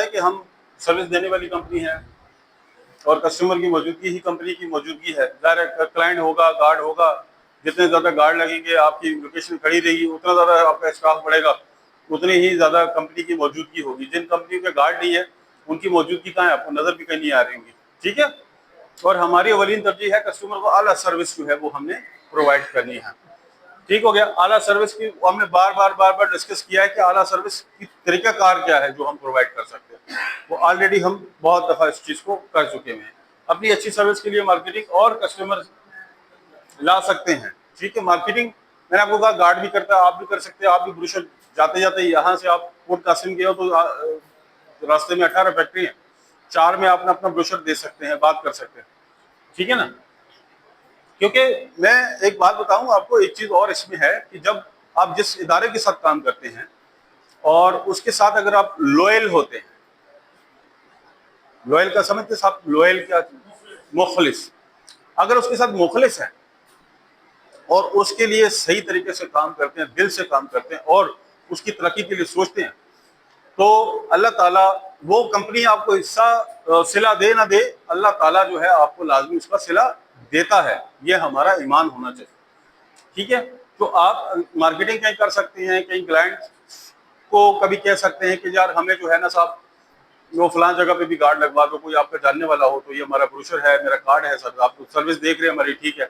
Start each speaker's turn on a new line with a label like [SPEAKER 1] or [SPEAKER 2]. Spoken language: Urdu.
[SPEAKER 1] ہے کہ ہم سروس دینے والی کمپنی ہے اور کسٹمر کی موجودگی ہی کمپنی کی موجودگی ہے. ظاہر ہے کلائنٹ ہوگا, گارڈ ہوگا, جتنے زیادہ گارڈ لگیں گے, آپ کی لوکیشن کھڑی رہے گی, اتنا زیادہ آپ کا اسٹاف بڑھے گا, اتنی ہی زیادہ کمپنی کی موجودگی ہوگی. جن کمپنیوں کے گارڈ نہیں ہے ان کی موجودگی کہاں ہے, آپ کو نظر بھی کہیں نہیں آ رہی ہوں گی. ٹھیک ہے. اور ہماری اولین ترجیح ہے کسٹمر کو اعلیٰ سروس جو ہے وہ ہم نے پرووائڈ کرنی ہے. ٹھیک ہو گیا. اعلیٰ سروس کی ہم نے بار بار ڈسکس کیا ہے کہ اعلیٰ سروس کی طریقہ کار کیا ہے جو ہم پرووائڈ کر سکتے ہیں. وہ آلریڈی ہم بہت دفعہ اس چیز کو کر چکے ہیں. اپنی اچھی سروس کے لیے مارکیٹنگ اور کسٹمر لا سکتے ہیں. ٹھیک ہے. مارکیٹنگ میں نے آپ کو کہا گارڈ بھی کرتا ہے, آپ بھی کر سکتے ہیں. آپ بھی بروشر جاتے جاتے یہاں سے آپ پورٹ قاسم گئے ہو تو راستے میں 18 فیکٹری ہیں, 4 میں آپ اپنا بروشر دے سکتے ہیں, بات کر سکتے ہیں. ٹھیک ہے نا. کیونکہ میں ایک بات بتاؤں آپ کو, ایک چیز اور اس میں ہے کہ جب آپ جس ادارے کے ساتھ کام کرتے ہیں اور اس کے ساتھ اگر آپ لوئل ہوتے ہیں, لوئل کا سمجھتے صاحب, لوئل کیا, مخلص, اگر اس کے ساتھ مخلص ہیں اور اس کے لیے صحیح طریقے سے کام کرتے ہیں, دل سے کام کرتے ہیں اور اس کی ترقی کے لیے سوچتے ہیں, تو اللہ تعالیٰ وہ کمپنی آپ کو حصہ صلہ دے نہ دے, اللہ تعالیٰ جو ہے آپ کو لازمی اس کا صلہ دیتا ہے. یہ ہمارا ایمان ہونا چاہیے. ٹھیک ہے. تو آپ مارکیٹنگ کہیں کر سکتے ہیں, کہیں کلائنٹ کو کبھی کہہ سکتے ہیں کہ یار ہمیں جو ہے نا صاحب وہ فلان جگہ پہ بھی گارڈ لگوا دو, کوئی آپ کا جاننے والا ہو تو یہ ہمارا بروشر ہے, میرا کارڈ ہے سر, آپ سروس دیکھ رہے ہیں ہماری, ٹھیک ہے,